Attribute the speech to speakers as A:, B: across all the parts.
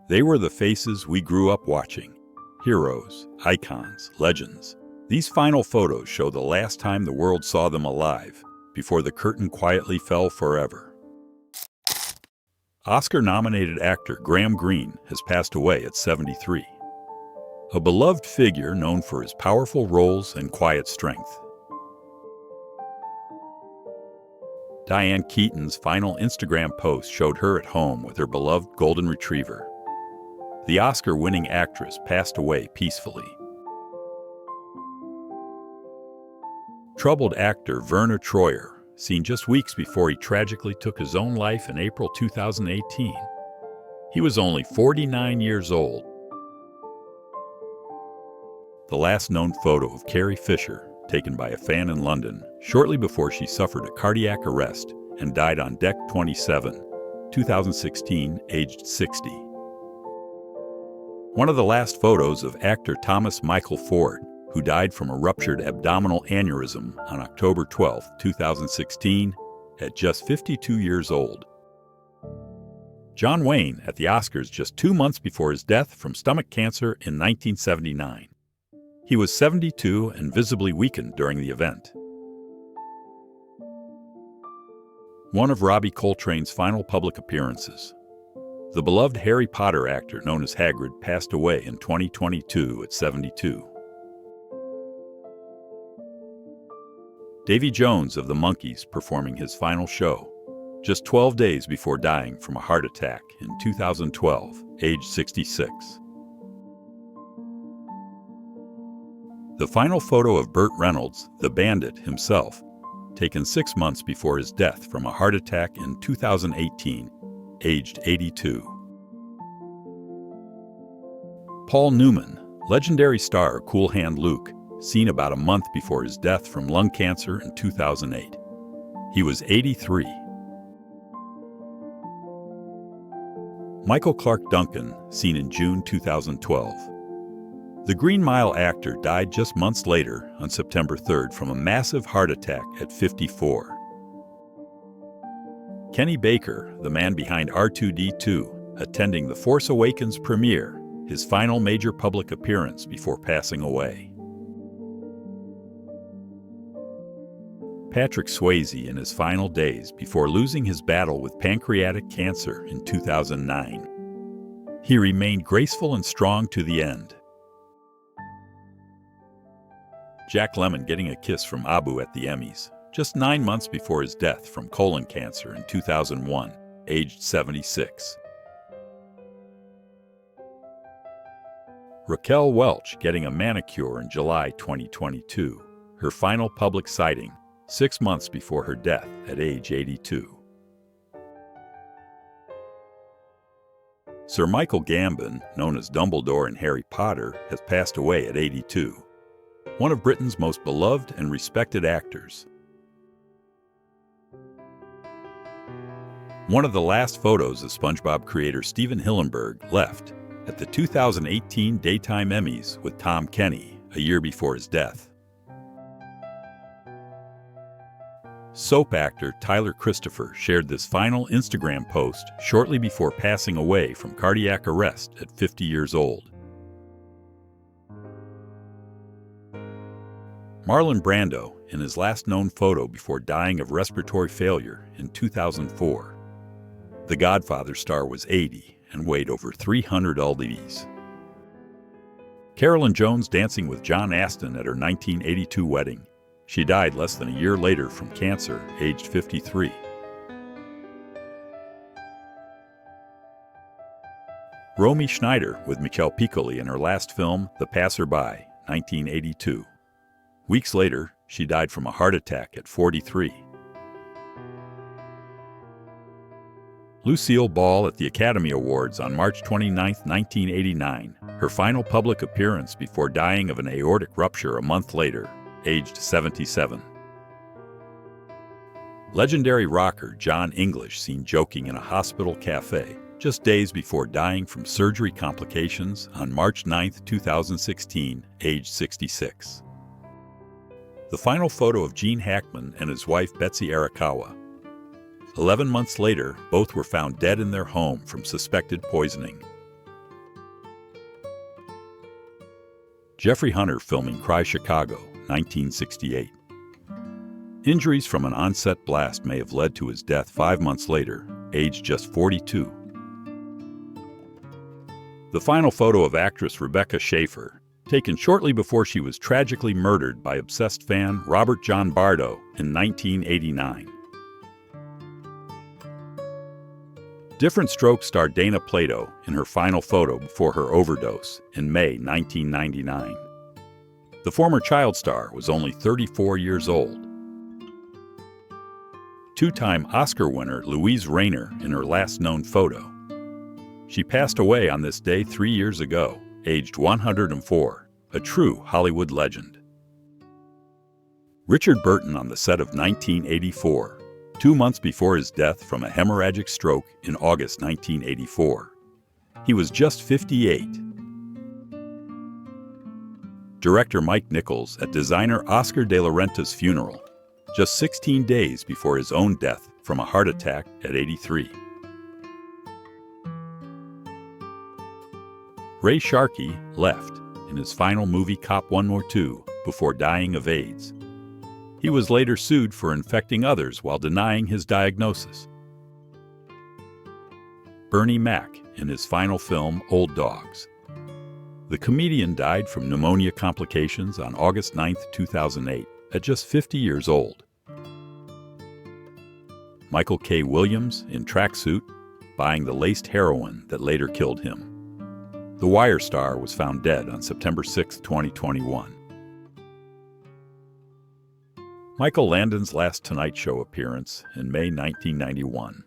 A: They were the faces we grew up watching. Heroes, icons, legends. These final photos show the last time the world saw them alive, before the curtain quietly fell forever. Oscar-nominated actor Graham Greene has passed away at 73. A beloved figure known for his powerful roles and quiet strength. Diane Keaton's final Instagram post showed her at home with her beloved golden retriever. The Oscar-winning actress passed away peacefully. Troubled actor Werner Troyer, seen just weeks before he tragically took his own life in April 2018. He was only 49 years old. The last known photo of Carrie Fisher, taken by a fan in London, shortly before she suffered a cardiac arrest and died on deck 27, 2016, aged 60. One of the last photos of actor Thomas Michael Ford, who died from a ruptured abdominal aneurysm on October 12, 2016, at just 52 years old. John Wayne at the Oscars just 2 months before his death from stomach cancer in 1979. He was 72 and visibly weakened during the event. One of Robbie Coltrane's final public appearances. The beloved Harry Potter actor known as Hagrid passed away in 2022 at 72. Davy Jones of the Monkees performing his final show, just 12 days before dying from a heart attack in 2012, aged 66. The final photo of Burt Reynolds, the Bandit himself, taken 6 months before his death from a heart attack in 2018, aged 82. Paul Newman, legendary star Cool Hand Luke, seen about a month before his death from lung cancer in 2008. He was 83. Michael Clarke Duncan, seen in June 2012. The Green Mile actor died just months later, on September 3rd, from a massive heart attack at 54. Kenny Baker, the man behind R2-D2, attending The Force Awakens premiere, his final major public appearance before passing away. Patrick Swayze in his final days before losing his battle with pancreatic cancer in 2009. He remained graceful and strong to the end. Jack Lemmon getting a kiss from Abu at the Emmys, just 9 months before his death from colon cancer in 2001, aged 76. Raquel Welch getting a manicure in July 2022, her final public sighting, 6 months before her death at age 82. Sir Michael Gambon, known as Dumbledore in Harry Potter, has passed away at 82. One of Britain's most beloved and respected actors. One of the last photos of SpongeBob creator Stephen Hillenburg left at the 2018 Daytime Emmys with Tom Kenny, a year before his death. Soap actor Tyler Christopher shared this final Instagram post shortly before passing away from cardiac arrest at 50 years old. Marlon Brando in his last known photo before dying of respiratory failure in 2004. The Godfather star was 80 and weighed over 300 lbs. Carolyn Jones dancing with John Aston at her 1982 wedding. She died less than a year later from cancer, aged 53. Romy Schneider with Michel Piccoli in her last film, The Passerby, 1982. Weeks later, she died from a heart attack at 43. Lucille Ball at the Academy Awards on March 29, 1989, her final public appearance before dying of an aortic rupture a month later, aged 77. Legendary rocker John English seen joking in a hospital cafe just days before dying from surgery complications on March 9, 2016, aged 66. The final photo of Gene Hackman and his wife Betsy Arakawa. 11 months later, both were found dead in their home from suspected poisoning. Jeffrey Hunter filming Cry Chicago, 1968. Injuries from an onset blast may have led to his death 5 months later, aged just 42. The final photo of actress Rebecca Schaeffer, taken shortly before she was tragically murdered by obsessed fan Robert John Bardo in 1989. Different Strokes star Dana Plato in her final photo before her overdose in May 1999. The former child star was only 34 years old. Two-time Oscar winner Louise Rayner in her last known photo. She passed away on this day 3 years ago, aged 104, a true Hollywood legend. Richard Burton on the set of 1984, 2 months before his death from a hemorrhagic stroke in August 1984. He was just 58. Director Mike Nichols at designer Oscar de la Renta's funeral, just 16 days before his own death from a heart attack at 83. Ray Sharkey left in his final movie Cop 1 or 2 before dying of AIDS. He was later sued for infecting others while denying his diagnosis. Bernie Mac in his final film Old Dogs. The comedian died from pneumonia complications on August 9, 2008, at just 50 years old. Michael K. Williams in tracksuit, buying the laced heroin that later killed him. The Wire star was found dead on September 6, 2021. Michael Landon's last Tonight Show appearance in May 1991.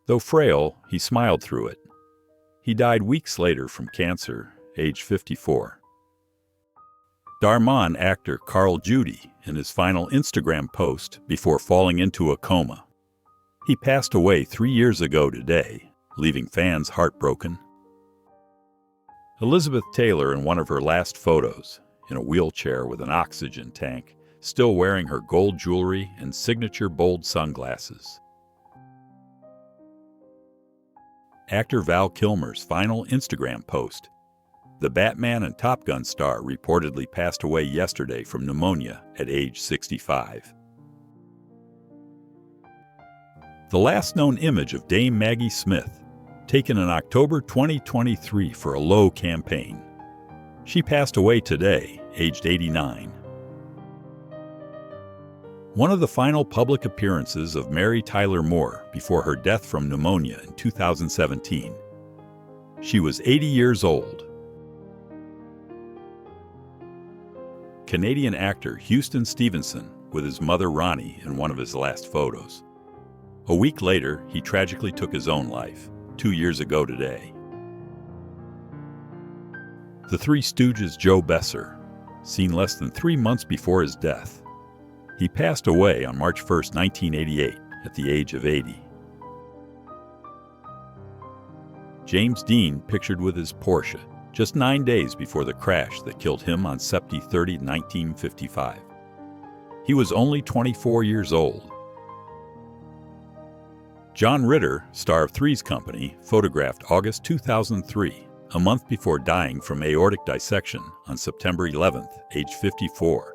A: Though frail, he smiled through it. He died weeks later from cancer, age 54. Darman actor Carl Judy in his final Instagram post before falling into a coma. He passed away 3 years ago today, leaving fans heartbroken. Elizabeth Taylor in one of her last photos, in a wheelchair with an oxygen tank, still wearing her gold jewelry and signature bold sunglasses. Actor Val Kilmer's final Instagram post. The Batman and Top Gun star reportedly passed away yesterday from pneumonia at age 65. The last known image of Dame Maggie Smith, taken in October 2023 for a Low campaign. She passed away today, aged 89. One of the final public appearances of Mary Tyler Moore before her death from pneumonia in 2017. She was 80 years old. Canadian actor Houston Stevenson with his mother Ronnie in one of his last photos. A week later, he tragically took his own life, 2 years ago today. The Three Stooges' Joe Besser, seen less than 3 months before his death. He passed away on March 1, 1988, at the age of 80. James Dean pictured with his Porsche, just 9 days before the crash that killed him on September 30, 1955. He was only 24 years old. John Ritter, star of Three's Company, photographed August 2003, a month before dying from aortic dissection on September 11, age 54.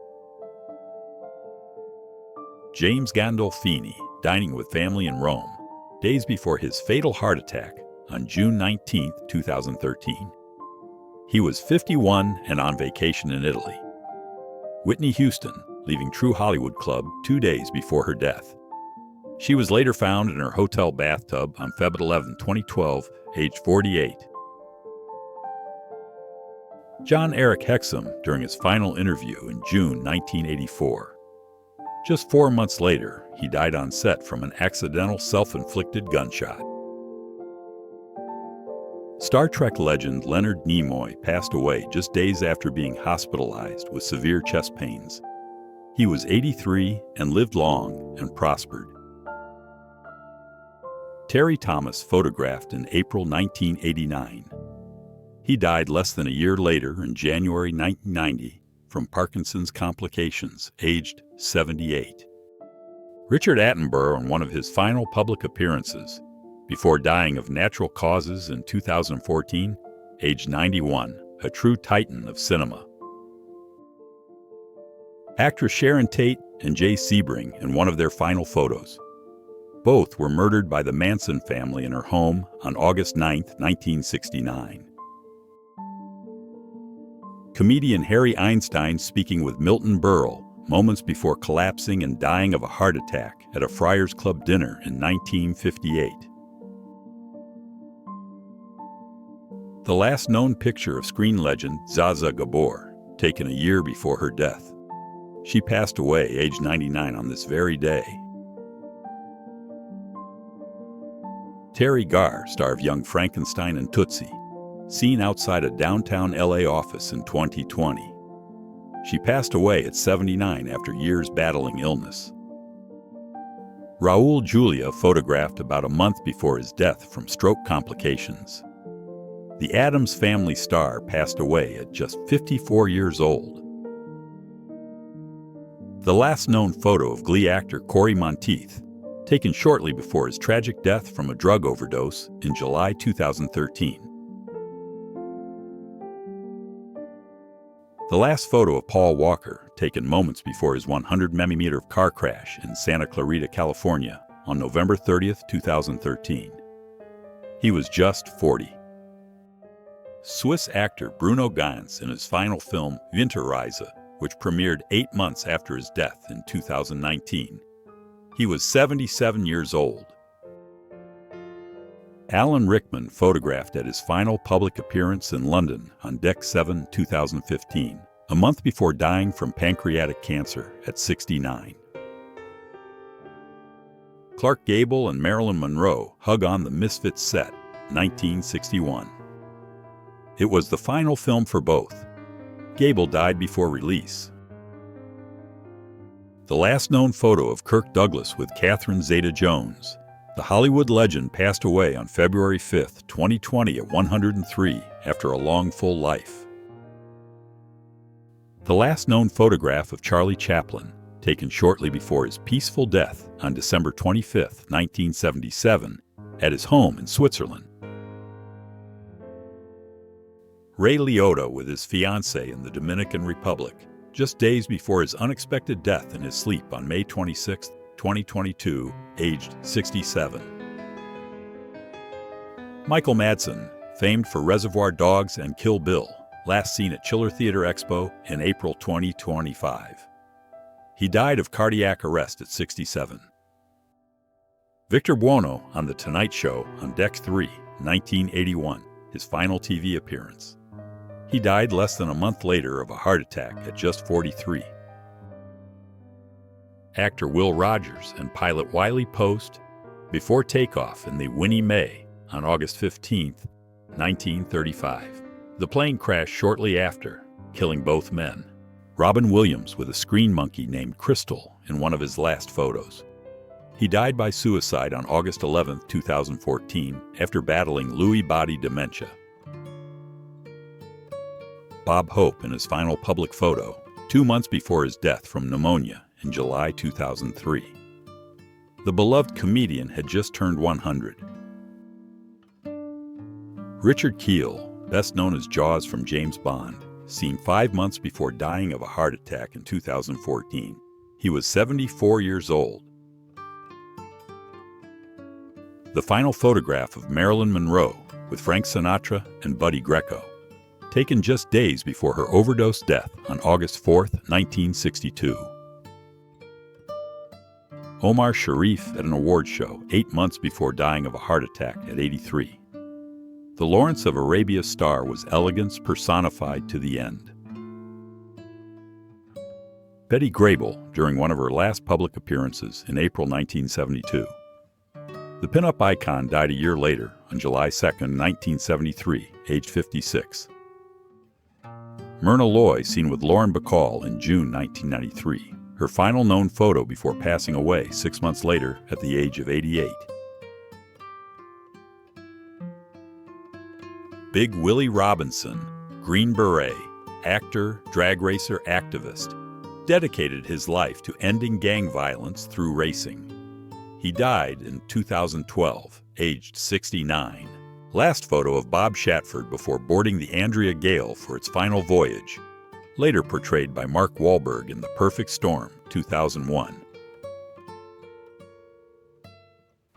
A: James Gandolfini, dining with family in Rome, days before his fatal heart attack on June 19, 2013. He was 51 and on vacation in Italy. Whitney Houston, leaving True Hollywood Club 2 days before her death. She was later found in her hotel bathtub on February 11, 2012, age 48. John Eric Hexum during his final interview in June 1984. Just 4 months later, he died on set from an accidental self-inflicted gunshot. Star Trek legend Leonard Nimoy passed away just days after being hospitalized with severe chest pains. He was 83 and lived long and prospered. Terry Thomas photographed in April 1989. He died less than a year later in January 1990 from Parkinson's complications, aged 78. Richard Attenborough in one of his final public appearances, before dying of natural causes in 2014, aged 91, a true titan of cinema. Actress Sharon Tate and Jay Sebring in one of their final photos. Both were murdered by the Manson family in her home on August 9, 1969. Comedian Harry Einstein speaking with Milton Berle moments before collapsing and dying of a heart attack at a Friars Club dinner in 1958. The last known picture of screen legend Zsa Zsa Gabor, taken a year before her death. She passed away aged 99 on this very day. Terry Garr, star of Young Frankenstein and Tootsie, seen outside a downtown LA office in 2020. She passed away at 79 after years battling illness. Raul Julia photographed about a month before his death from stroke complications. The Addams Family star passed away at just 54 years old. The last known photo of Glee actor Corey Monteith, taken shortly before his tragic death from a drug overdose in July 2013. The last photo of Paul Walker, taken moments before his 100mm car crash in Santa Clarita, California, on November 30, 2013. He was just 40. Swiss actor Bruno Ganz in his final film Winterreise, which premiered 8 months after his death in 2019. He was 77 years old. Alan Rickman photographed at his final public appearance in London on Deck 7, 2015, a month before dying from pancreatic cancer at 69. Clark Gable and Marilyn Monroe hug on the Misfits set, 1961. It was the final film for both. Gable died before release. The last known photo of Kirk Douglas with Catherine Zeta-Jones. The Hollywood legend passed away on February 5, 2020 at 103 after a long, full life. The last known photograph of Charlie Chaplin, taken shortly before his peaceful death on December 25, 1977, at his home in Switzerland. Ray Liotta with his fiancée in the Dominican Republic, just days before his unexpected death in his sleep on May 26, 2022, aged 67. Michael Madsen, famed for Reservoir Dogs and Kill Bill, last seen at Chiller Theater Expo in April 2025. He died of cardiac arrest at 67. Victor Buono on The Tonight Show on Deck 3, 1981, his final TV appearance. He died less than a month later of a heart attack at just 43. Actor Will Rogers and pilot Wiley Post before takeoff in the Winnie Mae on August 15, 1935. The plane crashed shortly after, killing both men. Robin Williams with a screen monkey named Crystal in one of his last photos. He died by suicide on August 11, 2014, after battling Lewy body dementia. Bob Hope in his final public photo, 2 months before his death from pneumonia in July 2003. The beloved comedian had just turned 100. Richard Kiel, best known as Jaws from James Bond, seen 5 months before dying of a heart attack in 2014. He was 74 years old. The final photograph of Marilyn Monroe with Frank Sinatra and Buddy Greco, taken just days before her overdose death on August 4, 1962. Omar Sharif at an award show 8 months before dying of a heart attack at 83. The Lawrence of Arabia star was elegance personified to the end. Betty Grable during one of her last public appearances in April 1972. The pinup icon died a year later on July 2, 1973, aged 56. Myrna Loy seen with Lauren Bacall in June 1993, her final known photo before passing away 6 months later at the age of 88. Big Willie Robinson, Green Beret, actor, drag racer, activist, dedicated his life to ending gang violence through racing. He died in 2012, aged 69. Last photo of Bob Shatford before boarding the Andrea Gale for its final voyage. later portrayed by Mark Wahlberg in The Perfect Storm, 2001.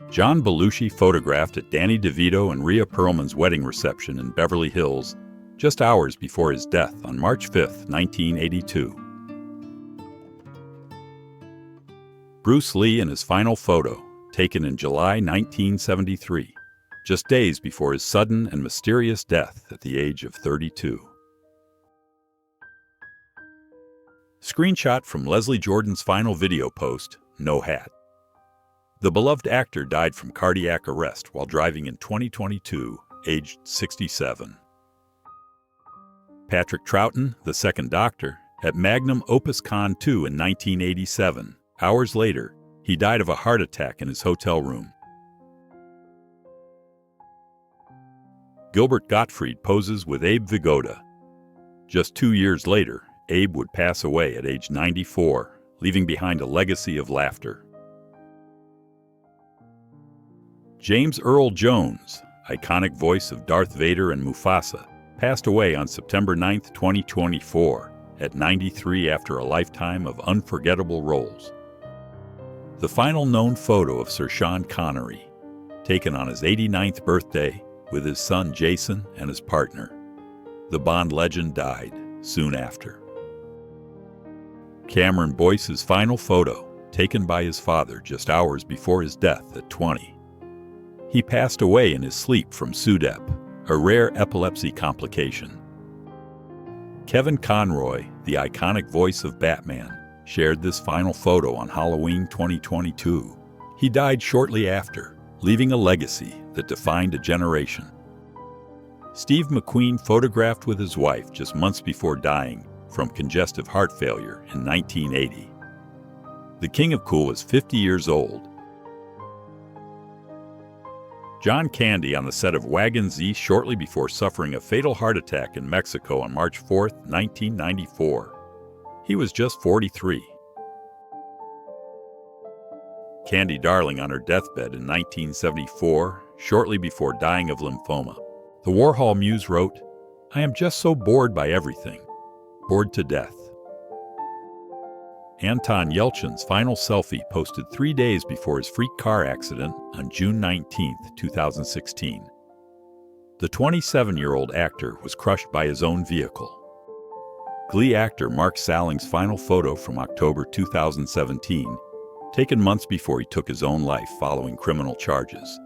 A: John Belushi photographed at Danny DeVito and Rhea Perlman's wedding reception in Beverly Hills just hours before his death on March 5, 1982. Bruce Lee in his final photo, taken in July 1973, just days before his sudden and mysterious death at the age of 32. Screenshot from Leslie Jordan's final video post, No Hat. The beloved actor died from cardiac arrest while driving in 2022, aged 67. Patrick Troughton, the second Doctor, at Magnum Opus Con 2 in 1987. Hours later, he died of a heart attack in his hotel room. Gilbert Gottfried poses with Abe Vigoda. Just 2 years later, Abe would pass away at age 94, leaving behind a legacy of laughter. James Earl Jones, iconic voice of Darth Vader and Mufasa, passed away on September 9, 2024, at 93 after a lifetime of unforgettable roles. The final known photo of Sir Sean Connery, taken on his 89th birthday with his son Jason and his partner. The Bond legend died soon after. Cameron Boyce's final photo, taken by his father just hours before his death at 20. He passed away in his sleep from SUDEP, a rare epilepsy complication. Kevin Conroy, the iconic voice of Batman, shared this final photo on Halloween 2022. He died shortly after, leaving a legacy that defined a generation. Steve McQueen photographed with his wife just months before dying from congestive heart failure in 1980. The King of Cool was 50 years old. John Candy on the set of Wagon Z shortly before suffering a fatal heart attack in Mexico on March 4, 1994. He was just 43. Candy Darling on her deathbed in 1974, shortly before dying of lymphoma. The Warhol Muse wrote, "I am just so bored by everything. Bored to death." Anton Yelchin's final selfie posted 3 days before his freak car accident on June 19, 2016. The 27-year-old actor was crushed by his own vehicle. Glee actor Mark Salling's final photo from October 2017, taken months before he took his own life following criminal charges.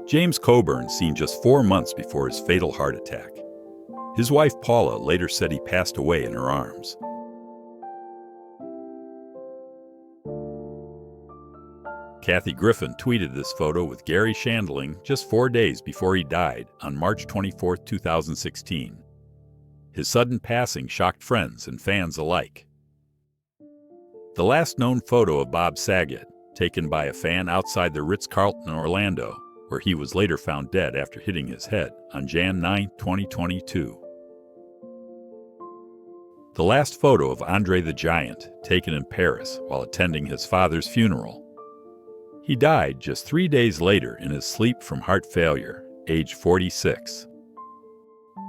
A: James Coburn seen just 4 months before his fatal heart attack. His wife Paula later said he passed away in her arms. Kathy Griffin tweeted this photo with Gary Shandling just 4 days before he died on March 24, 2016. His sudden passing shocked friends and fans alike. The last known photo of Bob Saget, taken by a fan outside the Ritz-Carlton in Orlando, where he was later found dead after hitting his head on Jan 9, 2022. The last photo of Andre the Giant, taken in Paris while attending his father's funeral. He died just 3 days later in his sleep from heart failure, age 46.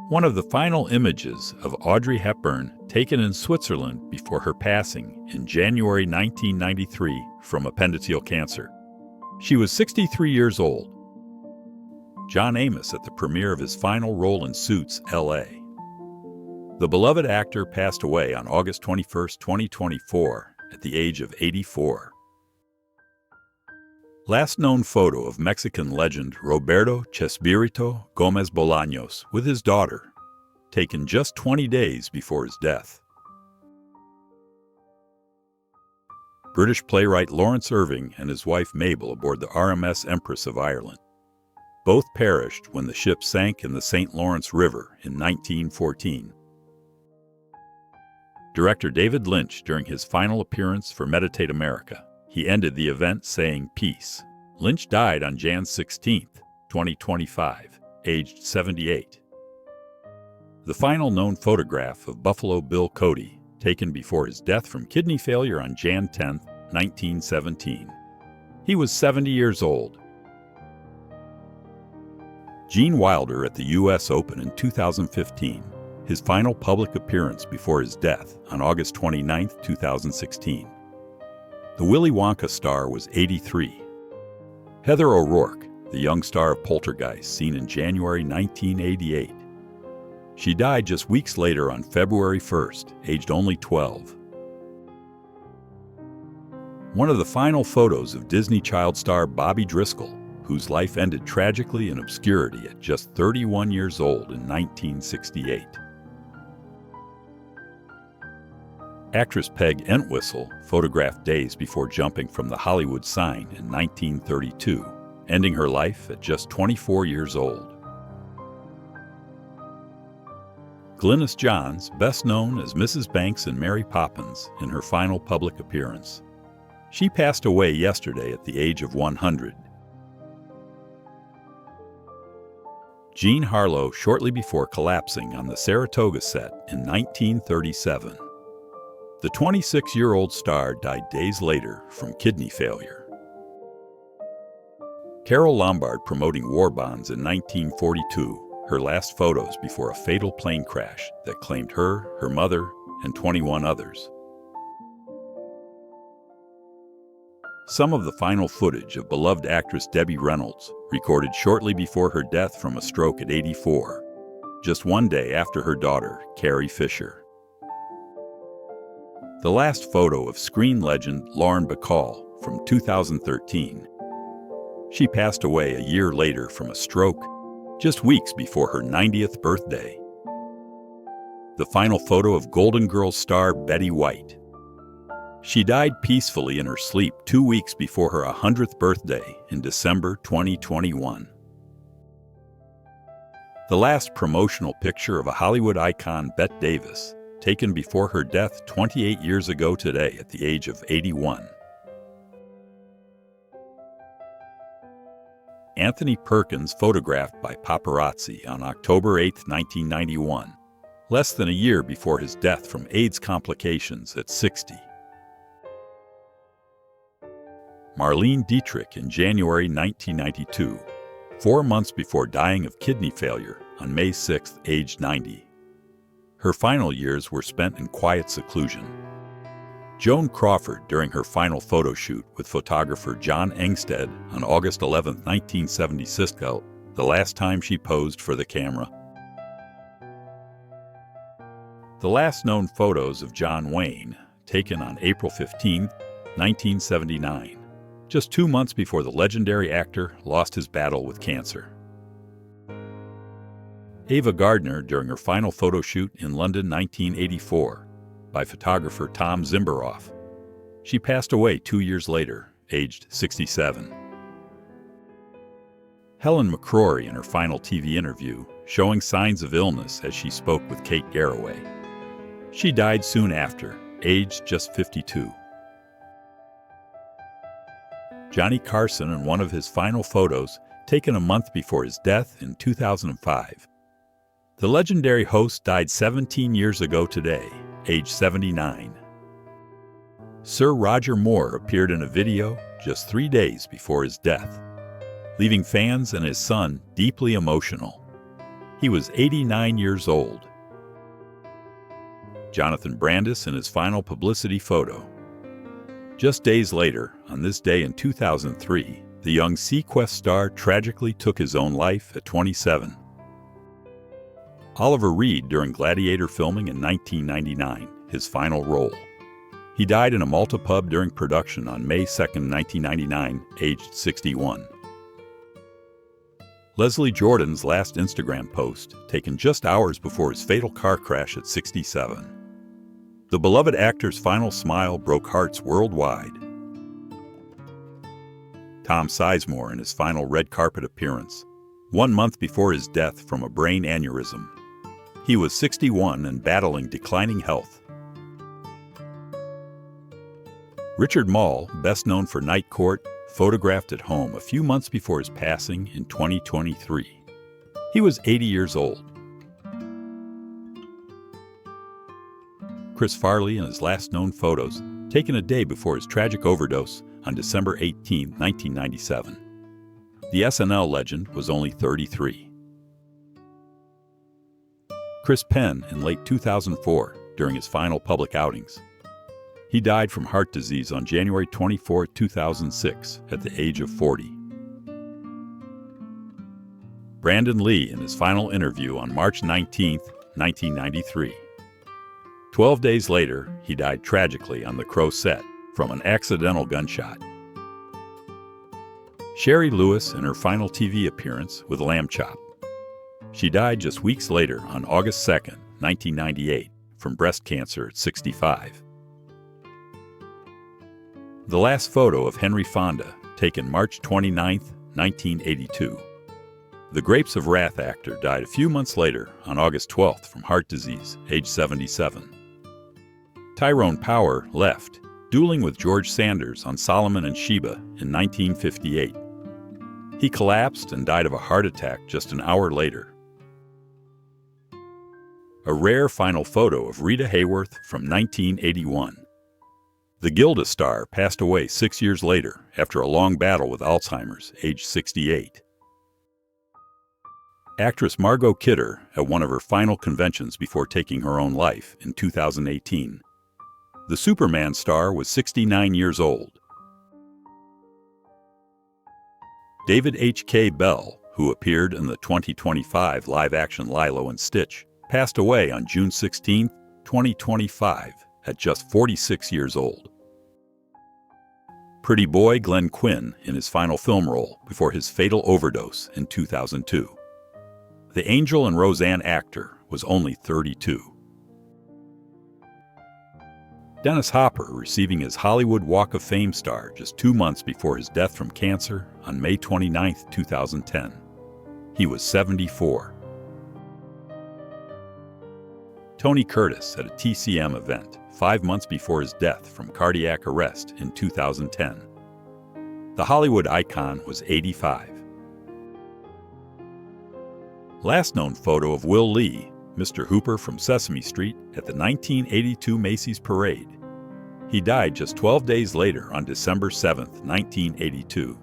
A: One of the final images of Audrey Hepburn taken in Switzerland before her passing in January 1993 from appendiceal cancer. She was 63 years old. John Amos at the premiere of his final role in Suits, L.A. The beloved actor passed away on August 21, 2024, at the age of 84. Last known photo of Mexican legend Roberto Chespirito Gómez Bolaños with his daughter, taken just 20 days before his death. British playwright Lawrence Irving and his wife Mabel aboard the RMS Empress of Ireland. Both perished when the ship sank in the St. Lawrence River in 1914. Director David Lynch during his final appearance for Meditate America. He ended the event saying, "Peace." Lynch died on Jan 16, 2025, aged 78. The final known photograph of Buffalo Bill Cody, taken before his death from kidney failure on Jan 10, 1917. He was 70 years old. Gene Wilder at the U.S. Open in 2015, his final public appearance before his death on August 29, 2016. The Willy Wonka star was 83. Heather O'Rourke, the young star of Poltergeist, seen in January 1988. She died just weeks later on February 1st, aged only 12. One of the final photos of Disney child star Bobby Driscoll, whose life ended tragically in obscurity at just 31 years old in 1968. Actress Peg Entwistle photographed days before jumping from the Hollywood sign in 1932, ending her life at just 24 years old. Glynis Johns, best known as Mrs. Banks in Mary Poppins, in her final public appearance. She passed away yesterday at the age of 100. Jean Harlow shortly before collapsing on the Saratoga set in 1937. The 26-year-old star died days later from kidney failure. Carole Lombard promoting war bonds in 1942, her last photos before a fatal plane crash that claimed her, her mother, and 21 others. Some of the final footage of beloved actress Debbie Reynolds, recorded shortly before her death from a stroke at 84, just one day after her daughter, Carrie Fisher. The last photo of screen legend Lauren Bacall from 2013. She passed away a year later from a stroke, just weeks before her 90th birthday. The final photo of Golden Girls star Betty White. She died peacefully in her sleep 2 weeks before her 100th birthday in December 2021. The last promotional picture of a Hollywood icon, Bette Davis, taken before her death 28 years ago today at the age of 81. Anthony Perkins photographed by paparazzi on October 8, 1991, less than a year before his death from AIDS complications at 60. Marlene Dietrich in January 1992, 4 months before dying of kidney failure on May 6, aged 90. Her final years were spent in quiet seclusion. Joan Crawford during her final photo shoot with photographer John Engstead on August 11, 1976, the last time she posed for the camera. The last known photos of John Wayne, taken on April 15, 1979, just 2 months before the legendary actor lost his battle with cancer. Ava Gardner during her final photo shoot in London 1984 by photographer Tom Zimberoff. She passed away 2 years later, aged 67. Helen McCrory in her final TV interview, showing signs of illness as she spoke with Kate Garraway. She died soon after, aged just 52. Johnny Carson in one of his final photos, taken a month before his death in 2005. The legendary host died 17 years ago today, age 79. Sir Roger Moore appeared in a video just 3 days before his death, leaving fans and his son deeply emotional. He was 89 years old. Jonathan Brandis in his final publicity photo. Just days later, on this day in 2003, the young Sequest star tragically took his own life at 27. Oliver Reed during Gladiator filming in 1999, his final role. He died in a Malta pub during production on May 2, 1999, aged 61. Leslie Jordan's last Instagram post, taken just hours before his fatal car crash at 67. The beloved actor's final smile broke hearts worldwide. Tom Sizemore in his final red carpet appearance, 1 month before his death from a brain aneurysm. He was 61 and battling declining health. Richard Mall, best known for Night Court, photographed at home a few months before his passing in 2023. He was 80 years old. Chris Farley in his last known photos, taken a day before his tragic overdose on December 18, 1997. The SNL legend was only 33. Chris Penn in late 2004 during his final public outings. He died from heart disease on January 24, 2006, at the age of 40. Brandon Lee in his final interview on March 19, 1993. 12 days later, he died tragically on The Crow set from an accidental gunshot. Sherry Lewis in her final TV appearance with Lamb Chop. She died just weeks later on August 2, 1998, from breast cancer at 65. The last photo of Henry Fonda, taken March 29, 1982. The Grapes of Wrath actor died a few months later on August 12th from heart disease, age 77. Tyrone Power left, dueling with George Sanders on Solomon and Sheba in 1958. He collapsed and died of a heart attack just an hour later. A rare final photo of Rita Hayworth from 1981. The Gilda star passed away 6 years later after a long battle with Alzheimer's, age 68. Actress Margot Kidder at one of her final conventions before taking her own life in 2018. The Superman star was 69 years old. David H.K. Bell, who appeared in the 2025 live-action Lilo and Stitch, passed away on June 16, 2025, at just 46 years old. Pretty boy Glenn Quinn in his final film role before his fatal overdose in 2002. The Angel and Roseanne actor was only 32. Dennis Hopper receiving his Hollywood Walk of Fame star just 2 months before his death from cancer on May 29, 2010. He was 74. Tony Curtis at a TCM event 5 months before his death from cardiac arrest in 2010. The Hollywood icon was 85. Last known photo of Will Lee, Mr. Hooper from Sesame Street, at the 1982 Macy's Parade. He died just 12 days later on December 7, 1982.